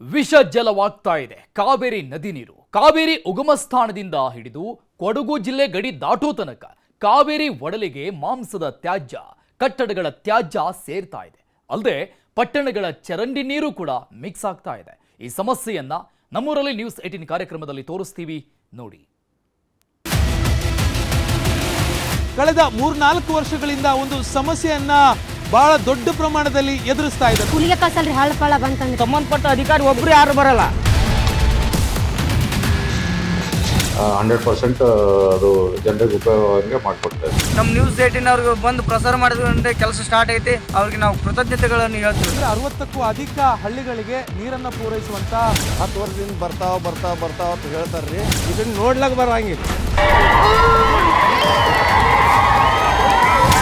ವಿಷ ಜಲವಾಗ್ತಾ ಇದೆ ಕಾವೇರಿ ನದಿ ನೀರು. ಕಾವೇರಿ ಉಗಮ ಸ್ಥಾನದಿಂದ ಹಿಡಿದು ಕೊಡಗು ಜಿಲ್ಲೆ ಗಡಿ ದಾಟೋ ತನಕ ಕಾವೇರಿ ಒಡಲಿಗೆ ಮಾಂಸದ ತ್ಯಾಜ್ಯ, ಕಟ್ಟಡಗಳ ತ್ಯಾಜ್ಯ ಸೇರ್ತಾ ಇದೆ. ಅಲ್ಲದೆ ಪಟ್ಟಣಗಳ ಚರಂಡಿ ನೀರು ಕೂಡ ಮಿಕ್ಸ್ ಆಗ್ತಾ ಇದೆ. ಈ ಸಮಸ್ಯೆಯನ್ನ ನಮ್ಮೂರಲ್ಲಿ ನ್ಯೂಸ್ 18 ಕಾರ್ಯಕ್ರಮದಲ್ಲಿ ತೋರಿಸ್ತೀವಿ ನೋಡಿ. ಕಳೆದ 3-4 ವರ್ಷಗಳಿಂದ ಒಂದು ಸಮಸ್ಯೆಯನ್ನ ಬಹಳ ದೊಡ್ಡ ಪ್ರಮಾಣದಲ್ಲಿ ಎದುರಿಸ್ತಾ ಇದೆ. ಕೂಲಿಗೆ ಕಸಲ್ರಿ ಹಳ್ಳಪಳ ಬಂತಂದ್ರೆ ಸಂಬಂಧಪಟ್ಟ ಅಧಿಕಾರಿ ಒಬ್ರು ಯಾರು ಬರಲ್ಲ. 100% ಅದು ಜನರಿಗೆ ಉಪಯೋಗ ಮಾಡಿಕೊಡ್ತಾರೆ. ನಮ್ಮ ನ್ಯೂಸ್ 18 ಅವ್ರಿಗೆ ಬಂದು ಪ್ರಸಾರ ಮಾಡಿದ್ರೆ ಕೆಲಸ ಸ್ಟಾರ್ಟ್ ಐತಿ. ಅವ್ರಿಗೆ ನಾವು ಕೃತಜ್ಞತೆಗಳನ್ನು ಹೇಳ್ತೀವಿ. 60ಕ್ಕೂ ಅಧಿಕ ಹಳ್ಳಿಗಳಿಗೆ ನೀರನ್ನ ಪೂರೈಸುವಂತ 10 ವರ್ಷದಿಂದ ಬರ್ತಾವ ಅಂತ ಹೇಳ್ತಾರ್ರಿ. ಇದನ್ನ ನೋಡ್ಲಾಕ ಬರಂಗಿಲ್ಲ.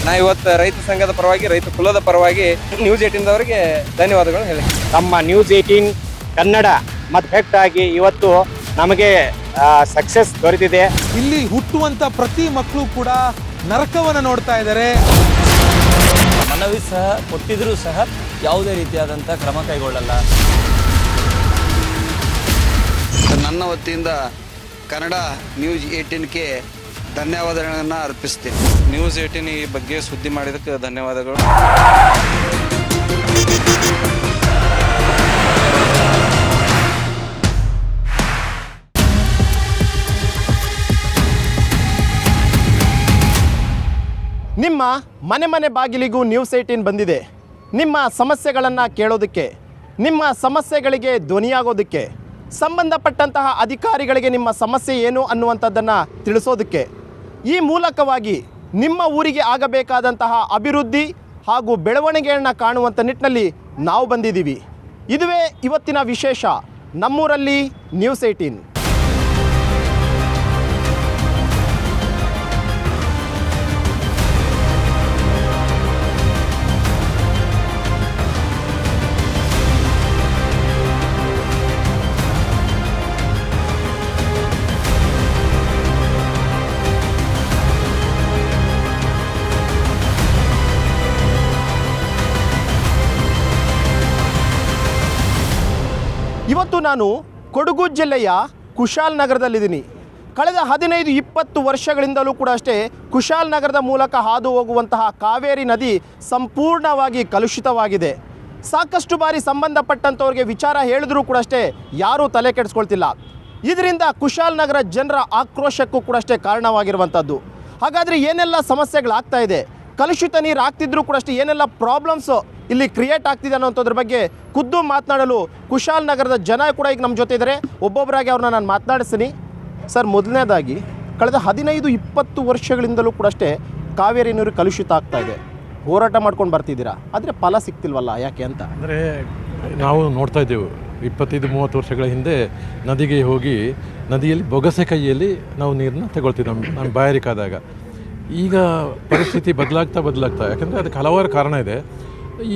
ನಾ ಇವತ್ತು ರೈತ ಸಂಘದ ಪರವಾಗಿ, ರೈತ ಕುಲದ ಪರವಾಗಿ ನ್ಯೂಸ್ 18 ಅವರಿಗೆ ಧನ್ಯವಾದಗಳು ಹೇಳಿ. ನಮ್ಮ ನ್ಯೂಸ್ 18 ಕನ್ನಡ ಮತ್ತು ಫೆಕ್ಟ್ ಆಗಿ ಇವತ್ತು ನಮಗೆ ಸಕ್ಸಸ್ ದೊರೆತಿದೆ. ಇಲ್ಲಿ ಹುಟ್ಟುವಂತ ಪ್ರತಿ ಮಕ್ಕಳು ಕೂಡ ನರಕವನ್ನು ನೋಡ್ತಾ ಇದ್ದಾರೆ. ಮನವಿ ಸಹ ಕೊಟ್ಟಿದ್ರೂ ಸಹ ಯಾವುದೇ ರೀತಿಯಾದಂಥ ಕ್ರಮ ಕೈಗೊಳ್ಳಲ್ಲ. ನನ್ನ ವತಿಯಿಂದ ಕನ್ನಡ ನ್ಯೂಸ್ 18ಗೆ ಧನ್ಯವಾದಗಳನ್ನು ಅರ್ಪಿಸ್ತೀನಿ. ನ್ಯೂಸ್ 18 ಈ ಬಗ್ಗೆ ಸುದ್ದಿ ಮಾಡಿದಕ್ಕೆ ಧನ್ಯವಾದಗಳು. ನಿಮ್ಮ ಮನೆ ಬಾಗಿಲಿಗೂ ನ್ಯೂಸ್ 18 ಬಂದಿದೆ. ನಿಮ್ಮ ಸಮಸ್ಯೆಗಳನ್ನು ಕೇಳೋದಕ್ಕೆ, ನಿಮ್ಮ ಸಮಸ್ಯೆಗಳಿಗೆ ಧ್ವನಿಯಾಗೋದಕ್ಕೆ, ಸಂಬಂಧಪಟ್ಟಂತಹ ಅಧಿಕಾರಿಗಳಿಗೆ ನಿಮ್ಮ ಸಮಸ್ಯೆ ಏನು ಅನ್ನುವಂಥದ್ದನ್ನು ತಿಳಿಸೋದಕ್ಕೆ, ಈ ಮೂಲಕವಾಗಿ ನಿಮ್ಮ ಊರಿಗೆ ಆಗಬೇಕಾದಂತಹ ಅಭಿವೃದ್ಧಿ ಹಾಗೂ ಬೆಳವಣಿಗೆಯನ್ನು ಕಾಣುವಂಥ ನಿಟ್ಟಿನಲ್ಲಿ ನಾವು ಬಂದಿದ್ದೀವಿ. ಇದುವೇ ಇವತ್ತಿನ ವಿಶೇಷ ನಮ್ಮೂರಲ್ಲಿ ನ್ಯೂಸ್ 18. ಇವತ್ತು ನಾನು ಕೊಡಗು ಜಿಲ್ಲೆಯ ಕುಶಾಲನಗರದಲ್ಲಿದ್ದೀನಿ. ಕಳೆದ 15-20 ವರ್ಷಗಳಿಂದಲೂ ಕೂಡ ಅಷ್ಟೇ ಕುಶಾಲನಗರದ ಮೂಲಕ ಹಾದು ಹೋಗುವಂತಹ ಕಾವೇರಿ ನದಿ ಸಂಪೂರ್ಣವಾಗಿ ಕಲುಷಿತವಾಗಿದೆ. ಸಾಕಷ್ಟು ಬಾರಿ ಸಂಬಂಧಪಟ್ಟಂಥವ್ರಿಗೆ ವಿಚಾರ ಹೇಳಿದ್ರೂ ಕೂಡ ಅಷ್ಟೇ ಯಾರೂ ತಲೆ ಕೆಡಿಸ್ಕೊಳ್ತಿಲ್ಲ. ಇದರಿಂದ ಕುಶಾಲನಗರ ಜನರ ಆಕ್ರೋಶಕ್ಕೂ ಕೂಡ ಅಷ್ಟೇ ಕಾರಣವಾಗಿರುವಂಥದ್ದು. ಹಾಗಾದರೆ ಏನೆಲ್ಲ ಸಮಸ್ಯೆಗಳಾಗ್ತಾ ಇದೆ, ಕಲುಷಿತ ನೀರು ಆಗ್ತಿದ್ರೂ ಕೂಡ ಅಷ್ಟೇ ಏನೆಲ್ಲ ಪ್ರಾಬ್ಲಮ್ಸು ಇಲ್ಲಿ ಕ್ರಿಯೇಟ್ ಆಗ್ತಿದೆ ಅನ್ನೋಂಥದ್ರ ಬಗ್ಗೆ ಖುದ್ದು ಮಾತನಾಡಲು ಕುಶಾಲನಗರದ ಜನ ಕೂಡ ಈಗ ನಮ್ಮ ಜೊತೆ ಇದ್ದಾರೆ. ಒಬ್ಬೊಬ್ಬರಾಗಿ ಅವ್ರನ್ನ ನಾನು ಮಾತನಾಡಿಸ್ತೀನಿ. ಸರ್, ಮೊದಲನೇದಾಗಿ ಕಳೆದ 15-20 ವರ್ಷಗಳಿಂದಲೂ ಕೂಡ ಅಷ್ಟೇ ಕಾವೇರಿ ನೀರು ಕಲುಷಿತ ಆಗ್ತಾ ಇದೆ. ಹೋರಾಟ ಮಾಡ್ಕೊಂಡು ಬರ್ತಿದ್ದೀರಾ, ಆದರೆ ಫಲ ಸಿಗ್ತಿಲ್ವಲ್ಲ, ಯಾಕೆ ಅಂತ? ಅಂದರೆ ನಾವು ನೋಡ್ತಾ ಇದ್ದೆವು 25-30 ವರ್ಷಗಳ ಹಿಂದೆ ನದಿಗೆ ಹೋಗಿ ನದಿಯಲ್ಲಿ ಬೊಗಸೆ ಕೈಯಲ್ಲಿ ನಾವು ನೀರನ್ನ ತಗೊಳ್ತಿದ್ದೆವು ನಮ್ಮ ಬಾಯಾರಿಕಾದಾಗ. ಈಗ ಪರಿಸ್ಥಿತಿ ಬದಲಾಗ್ತಾ ಯಾಕಂದರೆ ಅದಕ್ಕೆ ಹಲವಾರು ಕಾರಣ ಇದೆ.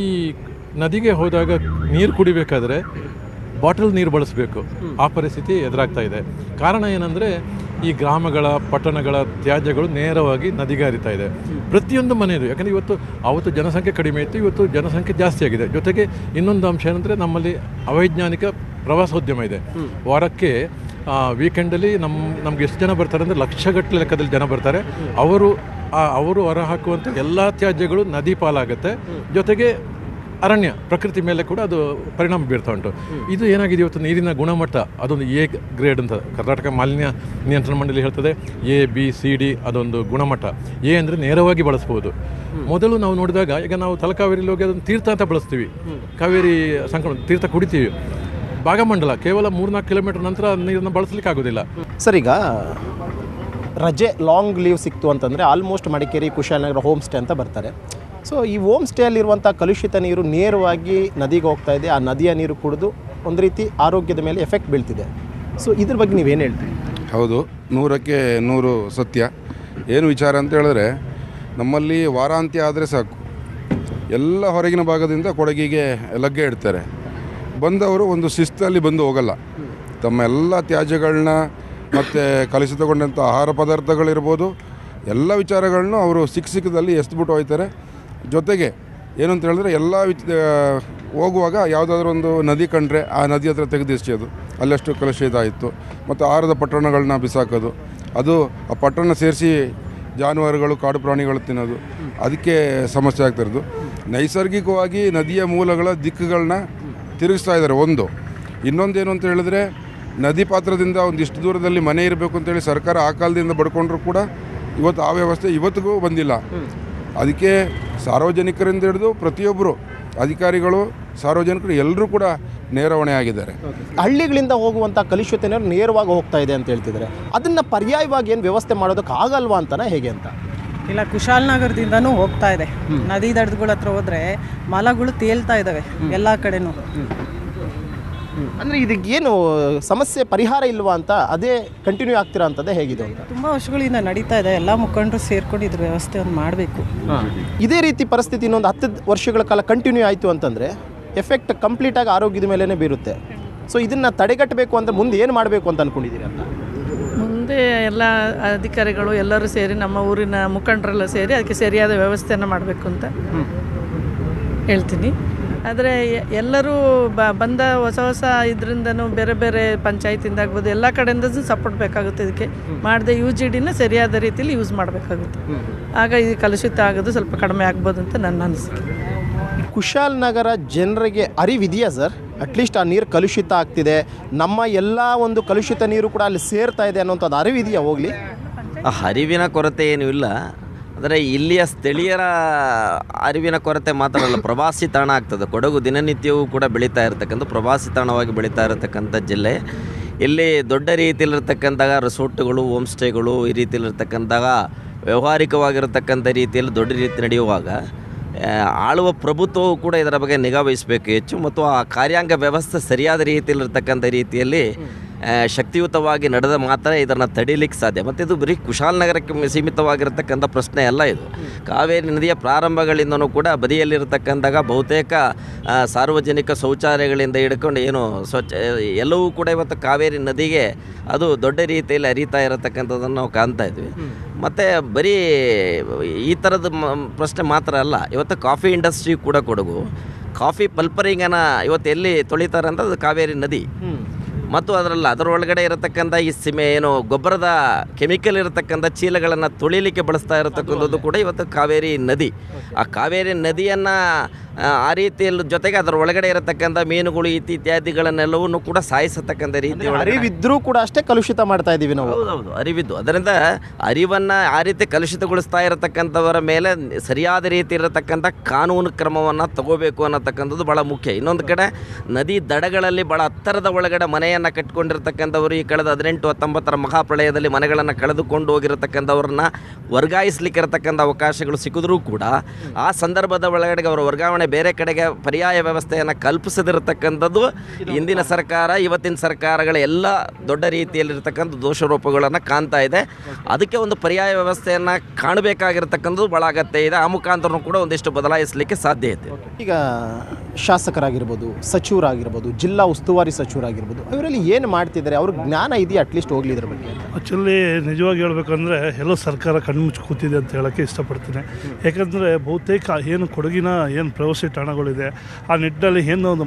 ಈ ನದಿಗೆ ಹೋದಾಗ ನೀರು ಕುಡಿಬೇಕಾದ್ರೆ ಬಾಟಲ್ ನೀರು ಬಳಸಬೇಕು, ಆ ಪರಿಸ್ಥಿತಿ ಎದುರಾಗ್ತಾ ಇದೆ. ಕಾರಣ ಏನಂದರೆ ಈ ಗ್ರಾಮಗಳ ಪಟ್ಟಣಗಳ ತ್ಯಾಜ್ಯಗಳು ನೇರವಾಗಿ ನದಿಗೆ ಹರಿತಾ ಇದೆ. ಪ್ರತಿಯೊಂದು ಮನೆಯದು. ಯಾಕಂದರೆ ಅವತ್ತು ಜನಸಂಖ್ಯೆ ಕಡಿಮೆ ಇತ್ತು, ಇವತ್ತು ಜನಸಂಖ್ಯೆ ಜಾಸ್ತಿ ಆಗಿದೆ. ಜೊತೆಗೆ ಇನ್ನೊಂದು ಅಂಶ ಏನಂದರೆ ನಮ್ಮಲ್ಲಿ ಅವೈಜ್ಞಾನಿಕ ಪ್ರವಾಸೋದ್ಯಮ ಇದೆ. ವಾರಕ್ಕೆ ವೀಕೆಂಡಲ್ಲಿ ನಮ್ಗೆ ಎಷ್ಟು ಜನ ಬರ್ತಾರೆ ಅಂದರೆ ಲಕ್ಷಗಟ್ಟಲೆ ಲೆಕ್ಕದಲ್ಲಿ ಜನ ಬರ್ತಾರೆ. ಅವರು ಹೊರ ಹಾಕುವಂಥ ಎಲ್ಲ ತ್ಯಾಜ್ಯಗಳು ನದಿ ಪಾಲಾಗುತ್ತೆ. ಜೊತೆಗೆ ಅರಣ್ಯ ಪ್ರಕೃತಿ ಮೇಲೆ ಕೂಡ ಅದು ಪರಿಣಾಮ ಬೀರ್ತಾ ಉಂಟು. ಇದು ಏನಾಗಿದೆ, ಇವತ್ತು ನೀರಿನ ಗುಣಮಟ್ಟ ಅದೊಂದು ಎ ಗ್ರೇಡ್ ಅಂತ ಕರ್ನಾಟಕ ಮಾಲಿನ್ಯ ನಿಯಂತ್ರಣ ಮಂಡಳಿ ಹೇಳ್ತದೆ. ABCD ಅದೊಂದು ಗುಣಮಟ್ಟ. ಎ ಅಂದರೆ ನೇರವಾಗಿ ಬಳಸ್ಬೋದು. ಮೊದಲು ನಾವು ನೋಡಿದಾಗ, ಈಗ ನಾವು ತಲಕಾವೇರಿಲಿ ಹೋಗಿ ಅದನ್ನು ತೀರ್ಥ ಅಂತ ಬಳಸ್ತೀವಿ, ಕಾವೇರಿ ಸಂಕ್ರಮಣ ತೀರ್ಥ ಕುಡಿತೀವಿ. ಭಾಗಮಂಡಲ ಕೇವಲ 3-4 ಕಿಲೋಮೀಟರ್ ನಂತರ ನೀರನ್ನು ಬಳಸಲಿಕ್ಕೆ ಆಗೋದಿಲ್ಲ. ಸರ್, ಈಗ ರಜೆ ಲಾಂಗ್ ಲೀವ್ ಸಿಕ್ತು ಅಂತಂದರೆ almost Madikeri, Kushalnagar home stay ಅಂತ ಬರ್ತಾರೆ. ಸೊ ಈ ಹೋಮ್ ಸ್ಟೇಯಲ್ಲಿರುವಂಥ ಕಲುಷಿತ ನೀರು ನೇರವಾಗಿ ನದಿಗೆ ಹೋಗ್ತಾ ಇದೆ. ಆ ನದಿಯ ನೀರು ಕುಡಿದು ಒಂದು ರೀತಿ ಆರೋಗ್ಯದ ಮೇಲೆ ಎಫೆಕ್ಟ್ ಬೀಳ್ತಿದೆ. ಸೊ ಇದ್ರ ಬಗ್ಗೆ ನೀವೇನು ಹೇಳ್ತೀರಿ? ಹೌದು, 100ಕ್ಕೆ 100 ಸತ್ಯ. ಏನು ವಿಚಾರ ಅಂತ ಹೇಳಿದ್ರೆ, ನಮ್ಮಲ್ಲಿ ವಾರಾಂತ್ಯ ಆದರೆ ಸಾಕು, ಎಲ್ಲ ಹೊರಗಿನ ಭಾಗದಿಂದ ಕೊಡಗಿಗೆ ಲಗ್ಗೆ ಇಡ್ತಾರೆ. ಬಂದವರು ಒಂದು ಶಿಸ್ತಲ್ಲಿ ಬಂದು ಹೋಗಲ್ಲ. ತಮ್ಮ ಎಲ್ಲ ತ್ಯಾಜ್ಯಗಳನ್ನ ಮತ್ತು ಕಲುಷಿತಗೊಂಡಂಥ ಆಹಾರ ಪದಾರ್ಥಗಳಿರ್ಬೋದು ಎಲ್ಲ ವಿಚಾರಗಳನ್ನು ಅವರು ಸಿಕ್ಕದಲ್ಲಿ ಎಸ್ಬಿಟ್ಟು ಹೋಗ್ತಾರೆ. ಜೊತೆಗೆ ಏನು ಅಂತ ಹೇಳಿದ್ರೆ ಎಲ್ಲ ಹೋಗುವಾಗ ಯಾವುದಾದ್ರೂ ಒಂದು ನದಿ ಕಂಡ್ರೆ ಆ ನದಿ ಹತ್ರ ತೆಗೆದು ಎಸೆಯೋದು, ಅಲ್ಲಷ್ಟು ಕಲುಷಿತ ಆಯಿತು. ಮತ್ತು ಆಹಾರದ ಪಟ್ಟಣಗಳನ್ನ ಬಿಸಾಕೋದು, ಅದು ಆ ಪಟ್ಟಣ ಸೇರಿಸಿ ಜಾನುವಾರುಗಳು ಕಾಡು ಪ್ರಾಣಿಗಳು ತಿನ್ನೋದು, ಅದಕ್ಕೆ ಸಮಸ್ಯೆ ಆಗ್ತಿರೋದು. ನೈಸರ್ಗಿಕವಾಗಿ ನದಿಯ ಮೂಲಗಳ ದಿಕ್ಕುಗಳನ್ನ ತಿರುಗಿಸ್ತಾ ಇದ್ದಾರೆ. ಇನ್ನೊಂದೇನು ಅಂತ ಹೇಳಿದ್ರೆ, ನದಿ ಪಾತ್ರದಿಂದ ಒಂದಿಷ್ಟು ದೂರದಲ್ಲಿ ಮನೆ ಇರಬೇಕು ಅಂತೇಳಿ ಸರ್ಕಾರ ಆ ಕಾಲದಿಂದ ಬಡ್ಕೊಂಡ್ರೂ ಕೂಡ ಇವತ್ತು ಆ ವ್ಯವಸ್ಥೆ ಇವತ್ತಿಗೂ ಬಂದಿಲ್ಲ. ಅದಕ್ಕೆ ಸಾರ್ವಜನಿಕರಿಂದ ಹಿಡಿದು ಪ್ರತಿಯೊಬ್ಬರು ಅಧಿಕಾರಿಗಳು, ಸಾರ್ವಜನಿಕರು ಎಲ್ಲರೂ ಕೂಡ ನೇರ ಹೊಣೆ ಆಗಿದ್ದಾರೆ. ಹಳ್ಳಿಗಳಿಂದ ಹೋಗುವಂಥ ಕಲುಷಿತ ನೀರು ನೇರವಾಗಿ ಹೋಗ್ತಾ ಇದೆ ಅಂತ ಹೇಳ್ತಿದ್ದಾರೆ. ಅದನ್ನು ಪರ್ಯಾಯವಾಗಿ ಏನು ವ್ಯವಸ್ಥೆ ಮಾಡೋದಕ್ಕೆ ಆಗಲ್ವಾ ಅಂತಲೇ ಹೇಗೆ ಅಂತ? ಇಲ್ಲ, ಕುಶಾಲನಗರದಿಂದನೂ ಹೋಗ್ತಾ ಇದೆ. ನದಿ ದಡಗಳ ಹತ್ರ ಹೋದರೆ ಮಲಗಳು ತೇಲ್ತಾ ಇದ್ದಾವೆ ಎಲ್ಲ ಕಡೆನೂ. ಅಂದರೆ ಇದಕ್ಕೇನು ಸಮಸ್ಯೆ ಪರಿಹಾರ ಇಲ್ವಾ ಅಂತ, ಅದೇ ಕಂಟಿನ್ಯೂ ಆಗ್ತಿರೋ ಅಂಥದ್ದೇ ಹೇಗಿದೆ ಅಂತ? ತುಂಬ ವರ್ಷಗಳಿಂದ ನಡೀತಾ ಇದೆ. ಎಲ್ಲ ಮುಖಂಡರು ಸೇರ್ಕೊಂಡು ಇದ್ರ ವ್ಯವಸ್ಥೆ ಒಂದು ಮಾಡಬೇಕು. ಇದೇ ರೀತಿ ಪರಿಸ್ಥಿತಿ ಇನ್ನೊಂದು 10 ವರ್ಷಗಳ ಕಾಲ ಕಂಟಿನ್ಯೂ ಆಯಿತು ಅಂತಂದರೆ ಎಫೆಕ್ಟ್ ಕಂಪ್ಲೀಟಾಗಿ ಆರೋಗ್ಯದ ಮೇಲೇ ಬೀರುತ್ತೆ. ಸೊ ಇದನ್ನು ತಡೆಗಟ್ಟಬೇಕು ಅಂತ ಮುಂದೆ ಏನು ಮಾಡಬೇಕು ಅಂತ ಅಂದ್ಕೊಂಡಿದ್ದೀರಿ ಅಂತ? ಮುಂದೆ ಎಲ್ಲ ಅಧಿಕಾರಿಗಳು ಎಲ್ಲರೂ ಸೇರಿ, ನಮ್ಮ ಊರಿನ ಮುಖಂಡರೆಲ್ಲ ಸೇರಿ ಅದಕ್ಕೆ ಸರಿಯಾದ ವ್ಯವಸ್ಥೆಯನ್ನು ಮಾಡಬೇಕು ಅಂತ ಹೇಳ್ತೀನಿ. ಆದರೆ ಎಲ್ಲರೂ ಬಂದ ಹೊಸ ಇದರಿಂದನೂ ಬೇರೆ ಬೇರೆ ಪಂಚಾಯತಿಂದ ಆಗ್ಬೋದು, ಎಲ್ಲ ಕಡೆಯಿಂದ ಸಪೋರ್ಟ್ ಬೇಕಾಗುತ್ತೆ. ಇದಕ್ಕೆ ಮಾಡದೆ UGDನ ಸರಿಯಾದ ರೀತಿಯಲ್ಲಿ ಯೂಸ್ ಮಾಡಬೇಕಾಗುತ್ತೆ. ಆಗ ಇದು ಕಲುಷಿತ ಆಗೋದು ಸ್ವಲ್ಪ ಕಡಿಮೆ ಆಗ್ಬೋದು ಅಂತ ನನ್ನ ಅನಿಸಿಕೆ. ಕುಶಾಲನಗರ ಜನರಿಗೆ ಅರಿವಿದೆಯಾ ಸರ್? ಅಟ್ಲೀಸ್ಟ್ ಆ ನೀರು ಕಲುಷಿತ ಆಗ್ತಿದೆ, ನಮ್ಮ ಎಲ್ಲ ಒಂದು ಕಲುಷಿತ ನೀರು ಕೂಡ ಅಲ್ಲಿ ಸೇರ್ತಾ ಇದೆ ಅನ್ನೋಂಥದ್ದು ಅರಿವಿದೆಯಾ? ಹೋಗಲಿ, ಅರಿವಿನ ಕೊರತೆ ಏನೂ ಇಲ್ಲ. ಆದರೆ ಇಲ್ಲಿಯ ಸ್ಥಳೀಯರ ಅರಿವಿನ ಕೊರತೆ ಮಾತ್ರ ಅಲ್ಲ, ಪ್ರವಾಸಿ ತಾಣ ಆಗ್ತದೆ. ಕೊಡಗು ದಿನನಿತ್ಯವೂ ಕೂಡ ಬೆಳೀತಾ ಇರತಕ್ಕಂಥ, ಪ್ರವಾಸಿ ತಾಣವಾಗಿ ಬೆಳೀತಾ ಇರತಕ್ಕಂಥ ಜಿಲ್ಲೆ. ಇಲ್ಲಿ ದೊಡ್ಡ ರೀತಿಯಲ್ಲಿರ್ತಕ್ಕಂತಹ ರೆಸಾರ್ಟ್ಗಳು, ಹೋಮ್ ಸ್ಟೇಗಳು, ಈ ರೀತಿಯಲ್ಲಿರ್ತಕ್ಕಂತಹ ವ್ಯಾವಹಾರಿಕವಾಗಿರತಕ್ಕಂಥ ರೀತಿಯಲ್ಲಿ ದೊಡ್ಡ ರೀತಿ ನಡೆಯುವಾಗ ಆಳುವ ಪ್ರಭುತ್ವವು ಕೂಡ ಇದರ ಬಗ್ಗೆ ನಿಗಾ ವಹಿಸಬೇಕು ಹೆಚ್ಚು. ಮತ್ತು ಆ ಕಾರ್ಯಾಂಗ ವ್ಯವಸ್ಥೆ ಸರಿಯಾದ ರೀತಿಯಲ್ಲಿರ್ತಕ್ಕಂಥ ರೀತಿಯಲ್ಲಿ ಶಕ್ತಿಯುತವಾಗಿ ನಡೆದ ಮಾತ್ರ ಇದನ್ನು ತಡೀಲಿಕ್ಕೆ ಸಾಧ್ಯ. ಮತ್ತು ಇದು ಬರೀ ಕುಶಾಲನಗರಕ್ಕೆ ಸೀಮಿತವಾಗಿರತಕ್ಕಂಥ ಪ್ರಶ್ನೆ ಅಲ್ಲ. ಇದು ಕಾವೇರಿ ನದಿಯ ಪ್ರಾರಂಭಗಳಿಂದನೂ ಕೂಡ ಬದಿಯಲ್ಲಿರತಕ್ಕಂತಹ ಬಹುತೇಕ ಸಾರ್ವಜನಿಕ ಶೌಚಾಲಯಗಳಿಂದ ಹಿಡ್ಕೊಂಡು ಏನು ಸ್ವಚ್ಛ ಎಲ್ಲವೂ ಕೂಡ ಇವತ್ತು ಕಾವೇರಿ ನದಿಗೆ ಅದು ದೊಡ್ಡ ರೀತಿಯಲ್ಲಿ ಹರಿತಾ ಇರತಕ್ಕಂಥದ್ದನ್ನು ನಾವು ಕಾಣ್ತಾ ಇದ್ವಿ. ಮತ್ತು ಬರೀ ಈ ಥರದ ಪ್ರಶ್ನೆ ಮಾತ್ರ ಅಲ್ಲ, ಇವತ್ತು ಕಾಫಿ ಇಂಡಸ್ಟ್ರಿ ಕೂಡ ಕೊಡಗು ಕಾಫಿ ಪಲ್ಪರಿಂಗನ್ನು ಇವತ್ತು ಎಲ್ಲಿ ತೊಳಿತಾರೆ ಅಂತ ಅದು ಕಾವೇರಿ ನದಿ. ಮತ್ತು ಅದರೊಳಗಡೆ ಇರತಕ್ಕಂಥ ಈ ಏನು ಗೊಬ್ಬರದ ಕೆಮಿಕಲ್ ಇರತಕ್ಕಂಥ ಚೀಲಗಳನ್ನು ತೊಳಿಲಿಕ್ಕೆ ಬಳಸ್ತಾ ಇರತಕ್ಕಂಥದ್ದು ಕೂಡ ಇವತ್ತು ಕಾವೇರಿ ನದಿ. ಆ ಕಾವೇರಿ ನದಿಯನ್ನು ಆ ರೀತಿಯಲ್ಲಿ ಜೊತೆಗೆ ಅದರ ಒಳಗಡೆ ಇರತಕ್ಕಂಥ ಮೀನುಗಳು ಇತ್ಯಾದಿಗಳನ್ನೆಲ್ಲವೂ ಕೂಡ ಸಾಯಿಸತಕ್ಕಂಥ ರೀತಿ ಅರಿವಿದ್ರೂ ಕೂಡ ಅಷ್ಟೇ ಕಲುಷಿತ ಮಾಡ್ತಾ ಇದ್ದೀವಿ ನಾವು. ಹೌದೌದು, ಅರಿವಿದ್ದು. ಅದರಿಂದ ಅರಿವನ್ನು ಆ ರೀತಿ ಕಲುಷಿತಗೊಳಿಸ್ತಾ ಇರತಕ್ಕಂಥವರ ಮೇಲೆ ಸರಿಯಾದ ರೀತಿ ಇರತಕ್ಕಂಥ ಕಾನೂನು ಕ್ರಮವನ್ನು ತಗೋಬೇಕು ಅನ್ನತಕ್ಕಂಥದ್ದು ಭಾಳ ಮುಖ್ಯ. ಇನ್ನೊಂದು ಕಡೆ ನದಿ ದಡಗಳಲ್ಲಿ ಭಾಳ ಹತ್ತರದ ಒಳಗಡೆ ಮನೆಯನ್ನು ಕಟ್ಕೊಂಡಿರ್ತಕ್ಕಂಥವರು ಈ ಕಳೆದ 18-19 ಮಹಾಪ್ರಳಯದಲ್ಲಿ ಮನೆಗಳನ್ನು ಕಳೆದುಕೊಂಡು ಹೋಗಿರತಕ್ಕಂಥವ್ರನ್ನ ವರ್ಗಾಯಿಸಲಿಕ್ಕೆ ಇರತಕ್ಕಂಥ ಅವಕಾಶಗಳು ಸಿಕ್ಕಿದ್ರೂ ಕೂಡ ಆ ಸಂದರ್ಭದ ಒಳಗಡೆ ಅವರ ವರ್ಗಾವಣೆ ಬೇರೆ ಕಡೆಗೆ ಪರ್ಯಾಯ ವ್ಯವಸ್ಥೆಯನ್ನು ಕಲ್ಪಿಸದಿರತಕ್ಕಂಥದ್ದು ಇಂದಿನ ಸರ್ಕಾರ, ಇವತ್ತಿನ ಸರ್ಕಾರಗಳ ಎಲ್ಲ ದೊಡ್ಡ ರೀತಿಯಲ್ಲಿರ್ತಕ್ಕಂಥ ದೋಷಾರೋಪಗಳನ್ನು ಕಾಣ್ತಾ ಇದೆ. ಅದಕ್ಕೆ ಒಂದು ಪರ್ಯಾಯ ವ್ಯವಸ್ಥೆಯನ್ನು ಕಾಣಬೇಕಾಗಿರ್ತಕ್ಕಂಥದ್ದು ಭಾಳ ಅಗತ್ಯ ಇದೆ. ಆ ಮುಖಾಂತರ ಕೂಡ ಒಂದಿಷ್ಟು ಬದಲಾಯಿಸಲಿಕ್ಕೆ ಸಾಧ್ಯ ಇದೆ. ಈಗ ಶಾಸಕರಾಗಿರ್ಬೋದು, ಸಚಿವರಾಗಿರ್ಬೋದು, ಜಿಲ್ಲಾ ಉಸ್ತುವಾರಿ ಸಚಿವರಾಗಿರ್ಬೋದು, ಅವರಲ್ಲಿ ಏನು ಮಾಡ್ತಿದ್ದಾರೆ? ಅವ್ರ ಜ್ಞಾನ ಇದೆಯಾ ಅಟ್ಲೀಸ್ಟ್ ಹೋಗ್ಲಿ ಇದ್ರ ಬಗ್ಗೆ? ಆ್ಯಕ್ಚುಲಿ ನಿಜವಾಗಿ ಹೇಳ್ಬೇಕಂದ್ರೆ ಎಲ್ಲೋ ಸರ್ಕಾರ ಕಣ್ಮುಚ್ಚಿ ಕೂತಿದೆ ಅಂತ ಹೇಳೋಕ್ಕೆ ಇಷ್ಟಪಡ್ತೀನಿ. ಯಾಕಂದರೆ ಬಹುತೇಕ ಏನು ಕೊಡಗಿನ ಏನು ಪ್ರವಾಸಿ ತಾಣಗಳಿದೆ ಆ ನಿಟ್ಟಿನಲ್ಲಿ ಏನು ಒಂದು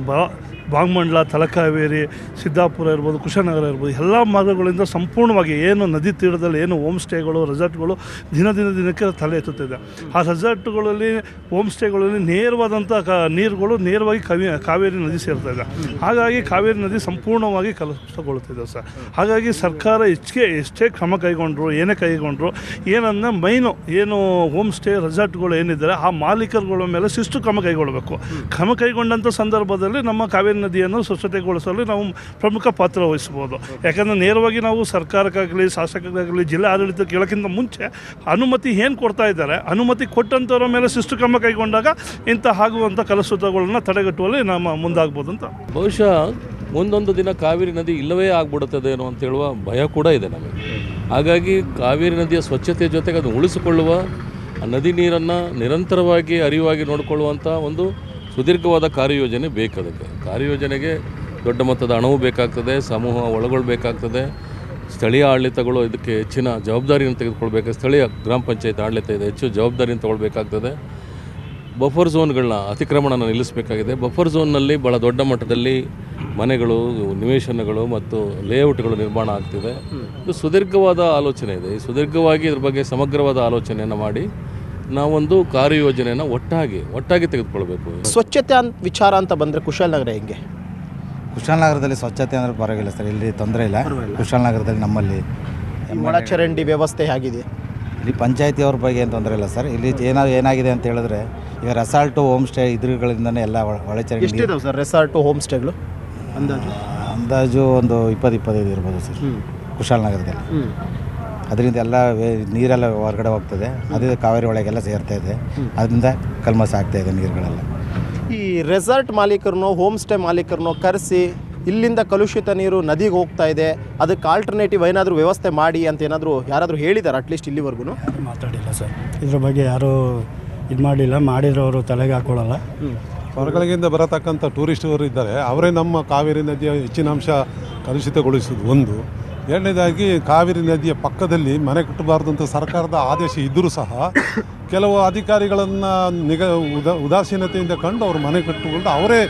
ಭಾಗಮಂಡಲ, ತಲಕಾವೇರಿ, ಸಿದ್ದಾಪುರ ಇರ್ಬೋದು, ಕುಶಾಲನಗರ ಇರ್ಬೋದು, ಎಲ್ಲ ಮಾರ್ಗಗಳಿಂದ ಸಂಪೂರ್ಣವಾಗಿ ಏನು ನದಿ ತೀರದಲ್ಲಿ ಏನು ಹೋಮ್ ಸ್ಟೇಗಳು, ರೆಸಾರ್ಟ್ಗಳು ದಿನಕ್ಕೆ ತಲೆ ಎತ್ತುತ್ತಿದೆ. ಆ ರೆಸಾರ್ಟ್ಗಳಲ್ಲಿ, ಹೋಮ್ ಸ್ಟೇಗಳಲ್ಲಿ ನೇರವಾದಂಥ ನೀರುಗಳು ನೇರವಾಗಿ ಕಾವೇರಿ ನದಿ ಸೇರ್ತಾ ಇದೆ. ಹಾಗಾಗಿ ಕಾವೇರಿ ನದಿ ಸಂಪೂರ್ಣವಾಗಿ ಕಲುಷಿತಗೊಳ್ಳುತ್ತಿದೆ ಸರ್. ಹಾಗಾಗಿ ಸರ್ಕಾರ ಎಷ್ಟೇ ಕ್ರಮ ಕೈಗೊಂಡ್ರು, ಏನೇ ಕೈಗೊಂಡ್ರು, ಏನನ್ನ ಮೈನು ಏನು ಹೋಮ್ ಸ್ಟೇ ರೆಸಾರ್ಟ್ಗಳು ಏನಿದ್ದಾರೆ ಆ ಮಾಲೀಕರುಗಳ ಮೇಲೆ ಶಿಸ್ತು ಕ್ರಮ ಕೈಗೊಳ್ಳಬೇಕು. ಕ್ರಮ ಕೈಗೊಂಡಂಥ ಸಂದರ್ಭದಲ್ಲಿ ನಮ್ಮ ಕಾವೇರಿ ನದಿಯನ್ನು ಸ್ವಚ್ಛತೆಗೊಳಿಸಲು ನಾವು ಪ್ರಮುಖ ಪಾತ್ರ ವಹಿಸ್ಬೋದು. ಯಾಕಂದರೆ ನೇರವಾಗಿ ನಾವು ಸರ್ಕಾರಕ್ಕಾಗಲಿ, ಶಾಸಕರಿಗಾಗಲಿ, ಜಿಲ್ಲಾ ಆಡಳಿತ ಕೇಳೋಕ್ಕಿಂತ ಮುಂಚೆ ಅನುಮತಿ ಏನು ಕೊಡ್ತಾ ಇದ್ದಾರೆ, ಅನುಮತಿ ಕೊಟ್ಟಂಥವ್ರ ಮೇಲೆ ಶಿಸ್ತು ಕ್ರಮ ಕೈಗೊಂಡಾಗ ಇಂಥ ಆಗುವಂಥ ಕಲುಷಿತಗಳನ್ನು ತಡೆಗಟ್ಟುವಲ್ಲಿ ನಮ್ಮ ಮುಂದಾಗ್ಬೋದು ಅಂತ. ಬಹುಶಃ ಮುಂದೊಂದು ದಿನ ಕಾವೇರಿ ನದಿ ಇಲ್ಲವೇ ಆಗ್ಬಿಡುತ್ತದೇನೋ ಅಂತ ಹೇಳುವ ಭಯ ಕೂಡ ಇದೆ ನಮಗೆ. ಹಾಗಾಗಿ ಕಾವೇರಿ ನದಿಯ ಸ್ವಚ್ಛತೆ ಜೊತೆಗೆ ಅದನ್ನು ಉಳಿಸಿಕೊಳ್ಳುವ, ನದಿ ನೀರನ್ನು ನಿರಂತರವಾಗಿ ಹರಿವಾಗಿ ನೋಡಿಕೊಳ್ಳುವಂಥ ಒಂದು ಸುದೀರ್ಘವಾದ ಕಾರ್ಯಯೋಜನೆ ಬೇಕು. ಅದಕ್ಕೆ ಕಾರ್ಯಯೋಜನೆಗೆ ದೊಡ್ಡ ಮೊತ್ತದ ಹಣವೂ ಬೇಕಾಗ್ತದೆ, ಸಮೂಹ ಒಳಗೊಳ್ಳಬೇಕಾಗ್ತದೆ, ಸ್ಥಳೀಯ ಆಡಳಿತಗಳು ಇದಕ್ಕೆ ಹೆಚ್ಚಿನ ಜವಾಬ್ದಾರಿಯನ್ನು ತೆಗೆದುಕೊಳ್ಬೇಕು. ಸ್ಥಳೀಯ ಗ್ರಾಮ ಪಂಚಾಯತ್ ಆಡಳಿತ ಇದೆ, ಹೆಚ್ಚು ಜವಾಬ್ದಾರಿಯನ್ನು ತಗೊಳ್ಬೇಕಾಗ್ತದೆ. ಬಫರ್ ಝೋನ್ಗಳನ್ನ ಅತಿಕ್ರಮಣನ ನಿಲ್ಲಿಸಬೇಕಾಗಿದೆ. ಬಫರ್ ಝೋನ್ನಲ್ಲಿ ಭಾಳ ದೊಡ್ಡ ಮಟ್ಟದಲ್ಲಿ ಮನೆಗಳು, ನಿವೇಶನಗಳು ಮತ್ತು ಲೇಔಟ್ಗಳು ನಿರ್ಮಾಣ ಆಗ್ತಿದೆ. ಇದು ಸುದೀರ್ಘವಾದ ಆಲೋಚನೆ ಇದೆ. ಈ ಸುದೀರ್ಘವಾಗಿ ಇದ್ರ ಬಗ್ಗೆ ಸಮಗ್ರವಾದ ಆಲೋಚನೆಯನ್ನು ಮಾಡಿ ನಾವೊಂದು ಕಾರ್ಯಯೋಜನೆಯನ್ನು ಒಟ್ಟಾಗಿ ತೆಗೆದುಕೊಳ್ಬೇಕು. ಸ್ವಚ್ಛತೆ ವಿಚಾರ ಅಂತ ಬಂದರೆ ಕುಶಾಲನಗರ ಹೆಂಗೆ? ಕುಶಾಲನಗರದಲ್ಲಿ ಸ್ವಚ್ಛತೆ ಅಂದರೆ ಪರವಾಗಿಲ್ಲ ಸರ್, ಇಲ್ಲಿ ತೊಂದರೆ ಇಲ್ಲ. ಕುಶಾಲನಗರದಲ್ಲಿ ನಮ್ಮಲ್ಲಿ ಒಳಚರಂಡಿ ವ್ಯವಸ್ಥೆ ಹೇಗಿದೆ? ಇಲ್ಲಿ ಪಂಚಾಯತಿಯವ್ರ ಬಗ್ಗೆ ಏನು ತೊಂದರೆ ಇಲ್ಲ ಸರ್. ಇಲ್ಲಿ ಏನಾಗಿದೆ ಅಂತ ಹೇಳಿದ್ರೆ, ಈಗ ರೆಸಾರ್ಟು, ಹೋಮ್ ಸ್ಟೇ ಇದ್ರಗಳಿಂದನೇ ಎಲ್ಲ ಒಳಚರಂಡಿ. ಎಷ್ಟಿದಾವೆ ಸರ್ ರೆಸಾರ್ಟು, ಹೋಮ್ ಸ್ಟೇಗಳು? ಅಂದಾಜು ಒಂದು 20-25 ಇರ್ಬೋದು ಸರ್ ಕುಶಾಲನಗರದಲ್ಲಿ. ಅದರಿಂದ ಎಲ್ಲ ನೀರೆಲ್ಲ ಹೊರಗಡೆ ಹೋಗ್ತದೆ, ಅದೇ ಕಾವೇರಿ ಒಳಗೆಲ್ಲ ಸೇರ್ತಾ ಇದೆ. ಅದರಿಂದ ಕಲ್ಮಶ ಆಗ್ತಾ ಇದೆ ನೀರುಗಳೆಲ್ಲ. ಈ ರೆಸಾರ್ಟ್ ಮಾಲೀಕರನ್ನೋ ಹೋಮ್ ಸ್ಟೇ ಮಾಲೀಕರನ್ನೋ ಕರೆಸಿ ಇಲ್ಲಿಂದ ಕಲುಷಿತ ನೀರು ನದಿಗೆ ಹೋಗ್ತಾ ಇದೆ, ಅದಕ್ಕೆ ಆಲ್ಟರ್ನೇಟಿವ್ ಏನಾದರೂ ವ್ಯವಸ್ಥೆ ಮಾಡಿ ಅಂತ ಯಾರಾದರೂ ಹೇಳಿದ್ದಾರೆ ಅಟ್ಲೀಸ್ಟ್ ಇಲ್ಲಿವರೆಗೂ? ಮಾತಾಡಿಲ್ಲ ಸರ್, ಇದ್ರ ಬಗ್ಗೆ ಯಾರೂ ಇದು ಮಾಡಲಿಲ್ಲ. ಮಾಡಿದ್ರು ಅವರು ತಲೆಗೆ ಹಾಕೊಳ್ಳಲ್ಲ. ಹೊರಗಳಿಂದ ಬರತಕ್ಕಂಥ ಟೂರಿಸ್ಟವರು ಇದ್ದಾರೆ, ಅವರೇ ನಮ್ಮ ಕಾವೇರಿ ನದಿಯ ಹೆಚ್ಚಿನ ಅಂಶ ಕಲುಷಿತಗೊಳಿಸೋದು ಒಂದು. ಎರಡನೇದಾಗಿ ಕಾವೇರಿ ನದಿಯ ಪಕ್ಕದಲ್ಲಿ ಮನೆ ಕಟ್ಟಬಾರ್ದು ಅಂತ ಸರ್ಕಾರದ ಆದೇಶ ಇದ್ದರೂ ಸಹ ಕೆಲವು ಅಧಿಕಾರಿಗಳನ್ನು ಉದಾಸೀನತೆಯಿಂದ ಕಂಡು ಅವರು ಮನೆ ಕಟ್ಟಿಕೊಂಡು ಅವರೇ